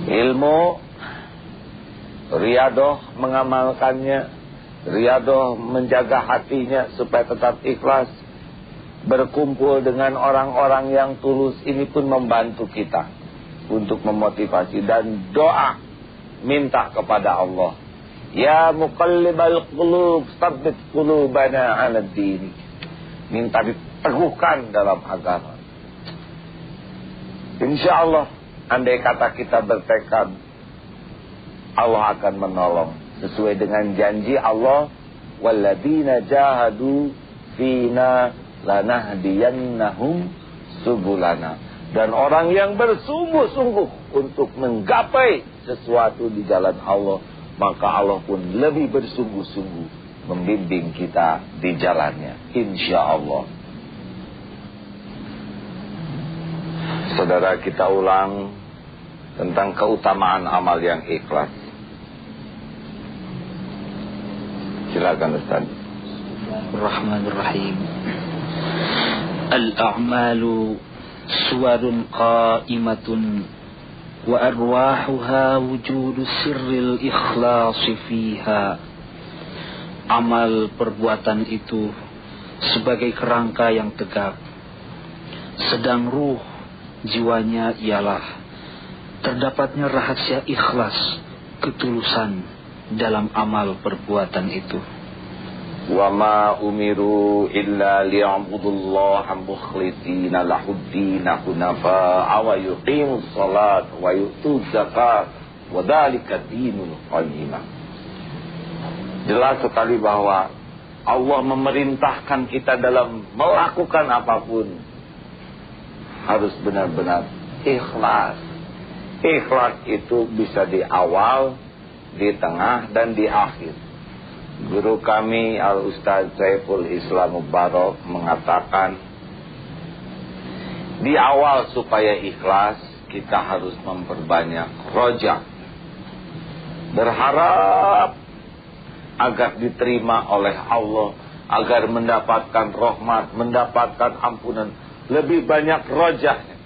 Ilmu, riadoh mengamalkannya, riadoh menjaga hatinya supaya tetap ikhlas, berkumpul dengan orang-orang yang tulus, ini pun membantu kita untuk memotivasi. Dan doa, minta kepada Allah, ya muqallibal qulub tsabbit qulubana 'ala din. Minta diteguhkan dalam agama. Insyaallah, andai kata kita bertekad, Allah akan menolong. Sesuai dengan janji Allah, walladzina jahadu fina lanahdiyannahum subulana. Dan orang yang bersungguh-sungguh untuk menggapai sesuatu di jalan Allah, maka Allah pun lebih bersungguh-sungguh membimbing kita di jalannya, insyaallah. Saudara, kita ulang tentang keutamaan amal yang ikhlas. Silakan Ustaz. Bismillahirrahmanirrahim. Al-a'malu suwarun qa'imatun wa arwahuha wujudu sirril ikhlasi fiha. Amal perbuatan itu sebagai kerangka yang tegak, sedang ruh jiwanya ialah terdapatnya rahasia ikhlas, ketulusan dalam amal perbuatan itu. Wa ma umiru illa liya'budullaha mukhlishina lahuddin hunafa wa yuqimus salat wa yutuz zakat wa dzalika dinul qayyim. Jelas sekali bahwa Allah memerintahkan kita dalam melakukan apapun harus benar-benar ikhlas. Ikhlas itu bisa di awal, di tengah, dan di akhir. Guru kami Al-Ustaz Saiful Islam Mubarak mengatakan, di awal supaya ikhlas kita harus memperbanyak roja, berharap agar diterima oleh Allah, agar mendapatkan rahmat, mendapatkan ampunan. Lebih banyak rojahnya.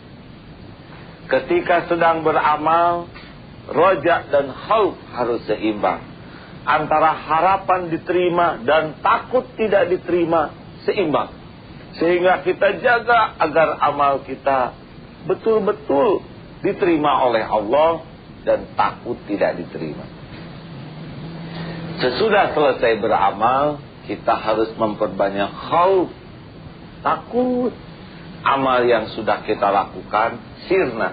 Ketika sedang beramal, roja dan khauf harus seimbang. Antara harapan diterima dan takut tidak diterima seimbang. Sehingga kita jaga agar amal kita betul-betul diterima oleh Allah dan takut tidak diterima. Sesudah selesai beramal, kita harus memperbanyak khauf, takut. Amal yang sudah kita lakukan sirna,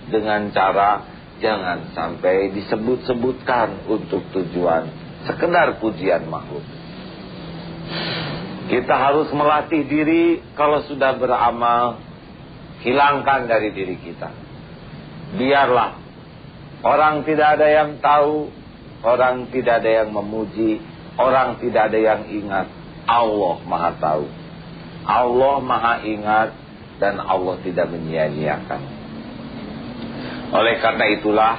dengan cara jangan sampai disebut-sebutkan untuk tujuan sekedar pujian makhluk. Kita harus melatih diri, kalau sudah beramal, hilangkan dari diri kita. Biarlah orang tidak ada yang tahu, orang tidak ada yang memuji, orang tidak ada yang ingat. Allah Maha tahu, Allah Maha ingat, dan Allah tidak menyia-nyiakan. Oleh karena itulah,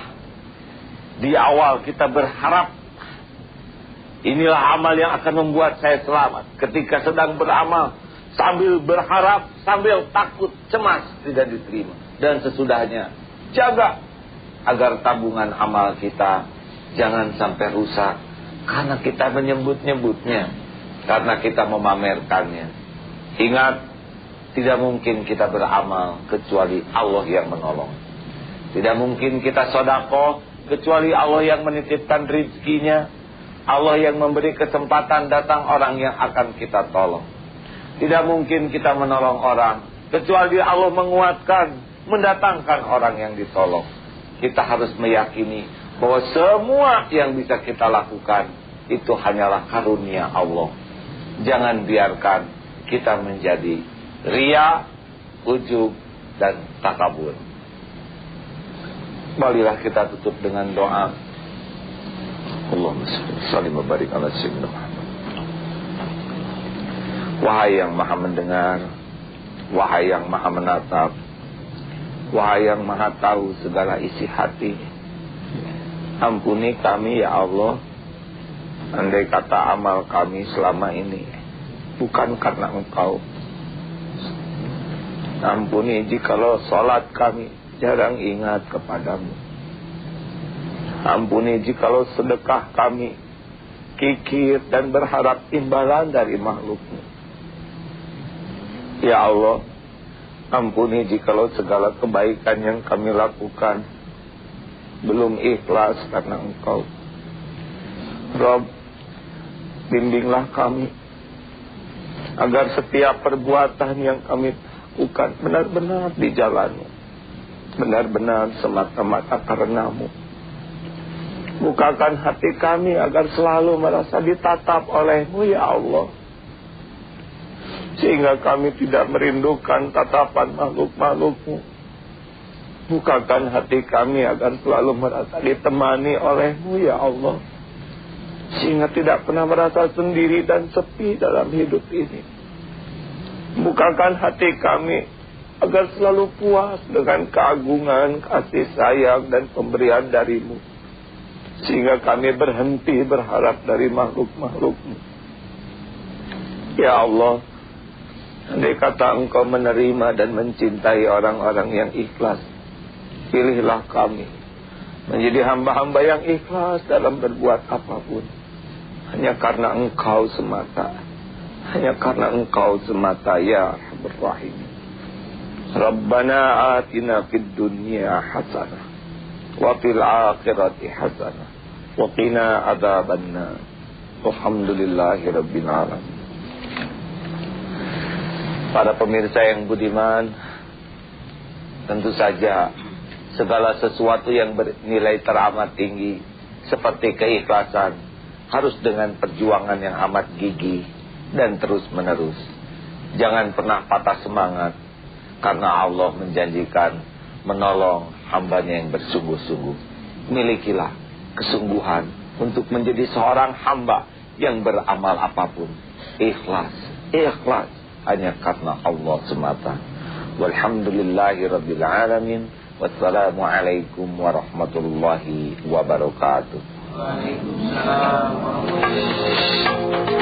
di awal kita berharap, inilah amal yang akan membuat saya selamat. Ketika sedang beramal, sambil berharap, sambil takut, cemas tidak diterima. Dan sesudahnya, jaga agar tabungan amal kita jangan sampai rusak, karena kita menyebut-nyebutnya, karena kita memamerkannya. Ingat, tidak mungkin kita beramal kecuali Allah yang menolong. Tidak mungkin kita sedekah kecuali Allah yang menitipkan rezekinya, Allah yang memberi kesempatan datang orang yang akan kita tolong. Tidak mungkin kita menolong orang kecuali Allah menguatkan, mendatangkan orang yang ditolong. Kita harus meyakini bahwa semua yang bisa kita lakukan itu hanyalah karunia Allah. Jangan biarkan kita menjadi riya, ujub, dan takabur. Marilah kita tutup dengan doa. Allahumma shalli wa barik ala sayyidina Muhammad. Wahai yang maha mendengar, wahai yang maha menatap, wahai yang maha tahu segala isi hati, ampuni kami ya Allah. Andai kata amal kami selama ini bukan karena Engkau, ampuni jikalau salat kami jarang ingat kepadamu. Ampuni jikalau sedekah kami kikir dan berharap imbalan dari makhluk-Mu. Ya Allah, ampuni jikalau segala kebaikan yang kami lakukan belum ikhlas karena Engkau. Rabb, bimbinglah kami agar setiap perbuatan yang kami lakukan benar-benar di jalan-Mu, benar-benar semata-mata karena-Mu. Bukakan hati kami agar selalu merasa ditatap oleh-Mu, ya Allah, sehingga kami tidak merindukan tatapan makhluk-makhluk-Mu. Bukakan hati kami agar selalu merasa ditemani oleh-Mu, ya Allah, sehingga tidak pernah merasa sendiri dan sepi dalam hidup ini. Bukakan hati kami agar selalu puas dengan keagungan, kasih sayang dan pemberian dari-Mu, sehingga kami berhenti berharap dari makhluk-makhluk-Mu. Ya Allah, andai kata Engkau menerima dan mencintai orang-orang yang ikhlas, pilihlah kami menjadi hamba-hamba yang ikhlas dalam berbuat apapun, hanya karena Engkau semata, hanya karena Engkau semata, ya Arhamar Rahimin. Rabbana atina fid dunya hasanah wa fil akhirati hasanah wa qina adzabannar. Alhamdulillahirabbil alamin. Para pemirsa yang budiman, tentu saja segala sesuatu yang bernilai teramat tinggi seperti keikhlasan harus dengan perjuangan yang amat gigih dan terus menerus. Jangan pernah patah semangat, karena Allah menjanjikan menolong hambanya yang bersungguh-sungguh. Milikilah kesungguhan untuk menjadi seorang hamba yang beramal apapun ikhlas, ikhlas hanya karena Allah semata. Walhamdulillahirabbil alamin. Wassalamualaikum warahmatullahi wabarakatuh. Waalaikumsalam warahmatullahi wabarakatuh.